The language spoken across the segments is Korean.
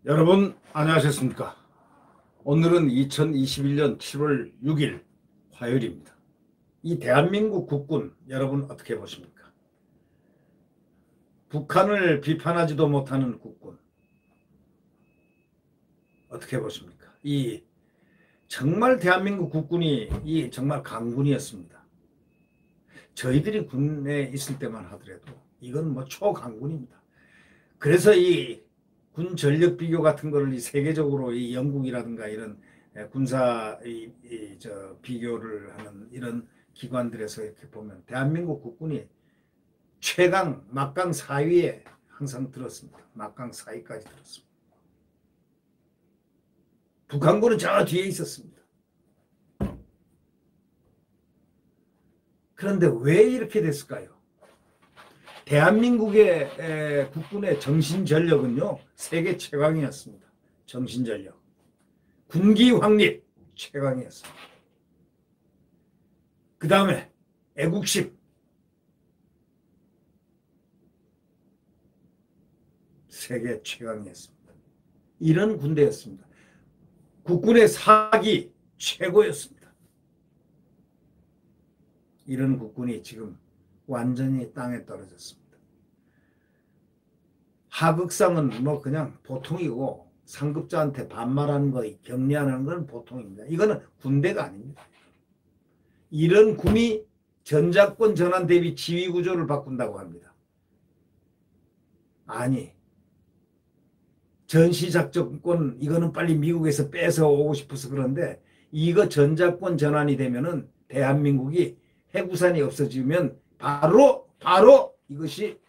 여러분 안녕하셨습니까? 오늘은 2021년 7월 6일 화요일입니다. 이 대한민국 국군 여러분 어떻게 보십니까? 북한을 비판하지도 못하는 국군 어떻게 보십니까? 이 정말 대한민국 국군이 이 정말 강군이었습니다. 저희들이 군에 있을 때만 하더라도 이건 뭐 초강군입니다. 그래서 이 군 전력 비교 같은 거를 이 세계적으로 이 영국이라든가 이런 군사 비교를 하는 이런 기관들에서 이렇게 보면 대한민국 국군이 최강 막강 4위에 항상 들었습니다. 막강 4위까지 들었습니다. 북한군은 저 뒤에 있었습니다. 그런데 왜 이렇게 됐을까요? 대한민국의 국군의 정신전력은요, 세계 최강이었습니다. 정신전력. 군기 확립 최강이었습니다. 그 다음에 애국심. 세계 최강이었습니다. 이런 군대였습니다. 국군의 사기 최고였습니다. 이런 국군이 지금 완전히 땅에 떨어졌습니다. 하극상은 뭐 그냥 보통이고 상급자한테 반말하는 거 격려하는 건 보통입니다. 이거는 군대가 아닙니다. 이런 군이 전작권 전환 대비 지휘 구조를 바꾼다고 합니다. 아니 전시작전권 이거는 빨리 미국에서 뺏어 오고 싶어서 그런데 이거 전작권 전환이 되면은 대한민국이 해구산이 없어지면 바로 이것이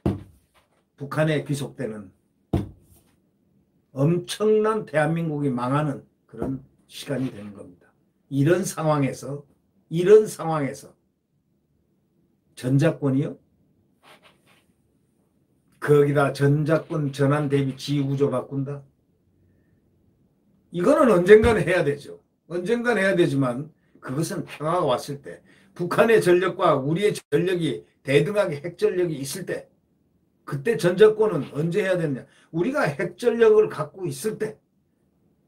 북한에 귀속되는 엄청난 대한민국이 망하는 그런 시간이 되는 겁니다. 이런 상황에서 전작권이요? 거기다 전작권 전환 대비 지휘구조 바꾼다? 이거는 언젠가는 해야 되죠. 언젠가는 해야 되지만 그것은 평화가 왔을 때 북한의 전력과 우리의 전력이 대등하게 핵전력이 있을 때 그때 전작권은 언제 해야 되느냐. 우리가 핵전력을 갖고 있을 때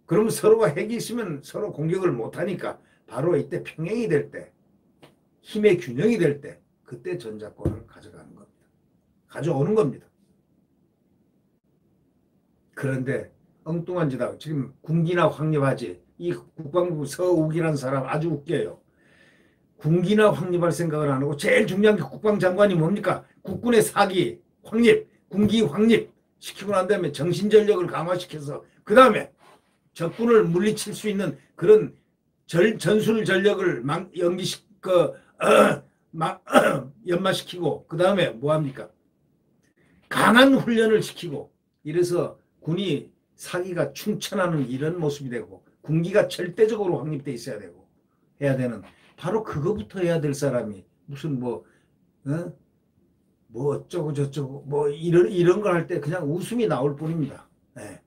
그러면 서로가 핵이 있으면 서로 공격을 못하니까 바로 이때 평행이 될 때 힘의 균형이 될 때 그때 전작권을 가져가는 겁니다. 가져오는 겁니다. 그런데 엉뚱한 짓 하고 지금 군기나 확립하지. 이 국방부 서욱이라는 사람 아주 웃겨요. 군기나 확립할 생각을 안 하고 제일 중요한 게 국방장관이 뭡니까? 국군의 사기 확립, 군기 확립 시키고 난 다음에 정신전력을 강화시켜서 그 다음에 적군을 물리칠 수 있는 그런 전술 전력을 연마시키고 그 다음에 뭐합니까? 강한 훈련을 시키고 이래서 군이 사기가 충천하는 이런 모습이 되고 군기가 절대적으로 확립돼 있어야 되고 해야 되는 바로 그거부터 해야 될 사람이 무슨 뭐 어쩌고 저쩌고 뭐 이런 걸 할 때 그냥 웃음이 나올 뿐입니다. 네.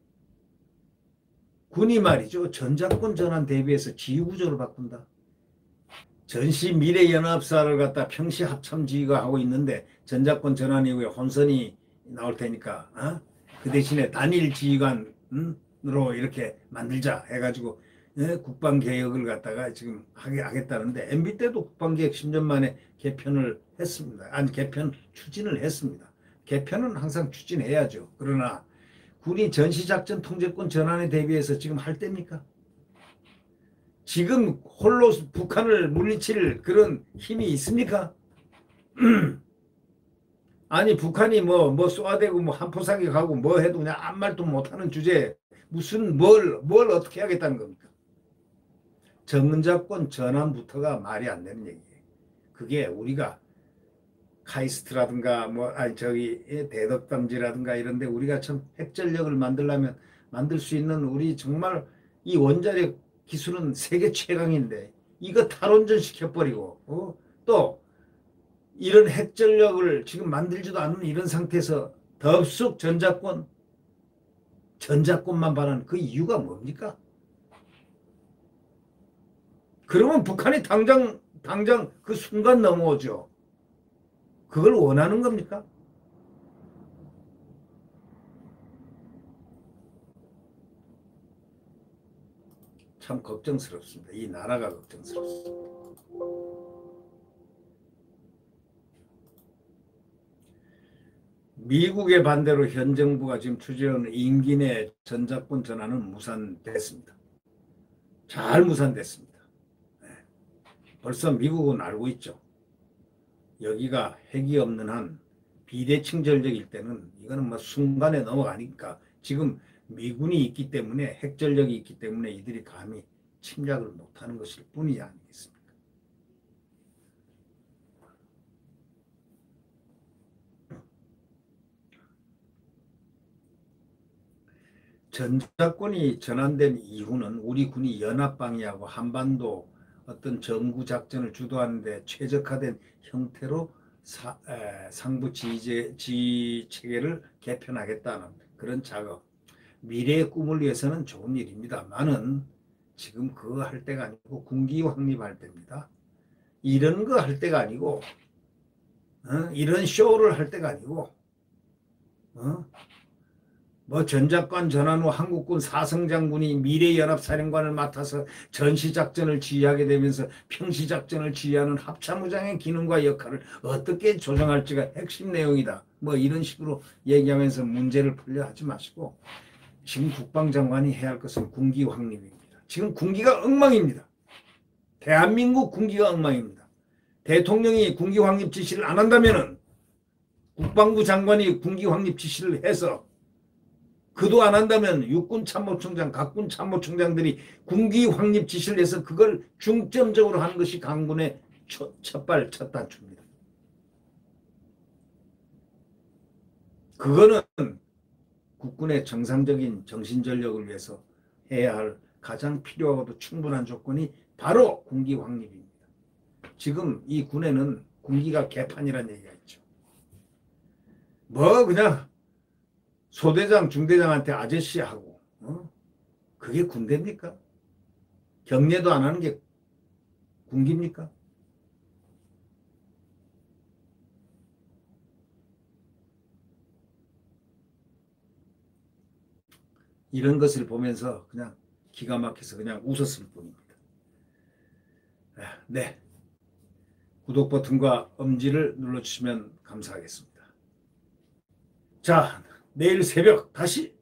군이 말이죠. 전작권 전환 대비해서 지휘구조를 바꾼다. 전시 미래연합사를 갖다 평시 합참지휘가 하고 있는데 전작권 전환 이후에 혼선이 나올 테니까 그 대신에 단일 지휘관으로 이렇게 만들자 해가지고 국방개혁을 갖다가 지금 하겠다는데 MB 때도 국방개혁 10년 만에 개편을 했습니다. 아니 개편 추진을 했습니다. 개편은 항상 추진해야죠. 그러나 군이 전시작전 통제권 전환에 대비해서 지금 할 때입니까? 지금 홀로 북한을 물리칠 그런 힘이 있습니까? 아니 북한이 뭐 쏘아대고 뭐 한포사격하고 뭐 해도 그냥 아무 말도 못하는 주제에 무슨 뭘 어떻게 하겠다는 겁니까? 전작권 전환부터가 말이 안 되는 얘기예요. 그게 우리가 카이스트라든가 대덕담지라든가 이런데 우리가 참 핵전력을 만들려면 만들 수 있는 우리 정말 이 원자력 기술은 세계 최강인데 이거 탈원전 시켜버리고 또 이런 핵전력을 지금 만들지도 않는 이런 상태에서 덥석 전작권 전작권만 바라는 그 이유가 뭡니까? 그러면 북한이 당장 그 순간 넘어오죠. 그걸 원하는 겁니까? 참 걱정스럽습니다. 이 나라가 걱정스럽습니다. 미국의 반대로 현 정부가 지금 추진하는 임기 내 전작권 전환은 무산됐습니다. 잘 무산됐습니다. 네. 벌써 미국은 알고 있죠. 여기가 핵이 없는 한 비대칭 전력일 때는 이거는 뭐 순간에 넘어가니까 지금 미군이 있기 때문에 핵 전력이 있기 때문에 이들이 감히 침략을 못하는 것일 뿐이 아니겠습니까? 전작권이 전환된 이후는 우리 군이 연합방위하고 한반도 어떤 정구 작전을 주도하는 데 최적화된 형태로 상부 지휘 체계를 개편하겠다는 그런 작업. 미래의 꿈을 위해서는 좋은 일입니다만은 지금 그거 할 때가 아니고 군기 확립할 때입니다. 이런 거 할 때가 아니고 이런 쇼를 할 때가 아니고 뭐 전작권 전환 후 한국군 사성장군이 미래연합사령관을 맡아서 전시작전을 지휘하게 되면서 평시작전을 지휘하는 합참의장의 기능과 역할을 어떻게 조정할지가 핵심 내용이다. 뭐 이런 식으로 얘기하면서 문제를 풀려 하지 마시고 지금 국방장관이 해야 할 것은 군기 확립입니다. 지금 군기가 엉망입니다. 대한민국 군기가 엉망입니다. 대통령이 군기 확립 지시를 안 한다면 국방부 장관이 군기 확립 지시를 해서 그도 안 한다면 육군 참모총장, 각군 참모총장들이 군기 확립 지시를 해서 그걸 중점적으로 하는 것이 강군의 첫발 첫 단추입니다. 그거는 국군의 정상적인 정신전력을 위해서 해야 할 가장 필요하고도 충분한 조건이 바로 군기 확립입니다. 지금 이 군에는 군기가 개판이라는 얘기가 있죠. 뭐 그냥 소대장, 중대장한테 아저씨하고 그게 군대입니까? 경례도 안 하는 게 군기입니까? 이런 것을 보면서 그냥 기가 막혀서 그냥 웃었을 뿐입니다. 네, 구독 버튼과 엄지를 눌러주시면 감사하겠습니다. 자, 내일 새벽 다시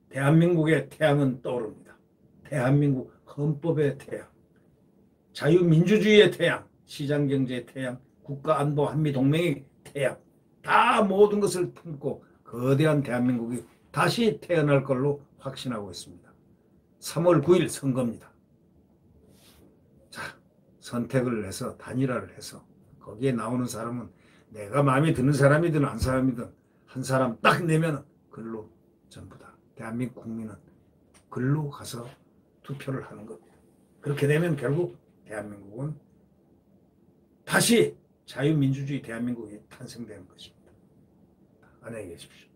대한민국의 태양은 떠오릅니다. 대한민국 헌법의 태양, 자유민주주의의 태양, 시장경제의 태양, 국가안보 한미동맹의 태양, 다 모든 것을 품고 거대한 대한민국이 다시 태어날 걸로 확신하고 있습니다. 3월 9일 선거입니다. 자, 선택을 해서 단일화를 해서 거기에 나오는 사람은 내가 마음에 드는 사람이든 안 사람이든 한 사람 딱 내면 글로 전부 다 대한민국 국민은 글로 가서 투표를 하는 겁니다. 그렇게 되면 결국 대한민국은 다시 자유민주주의 대한민국이 탄생되는 것입니다. 안녕히 계십시오.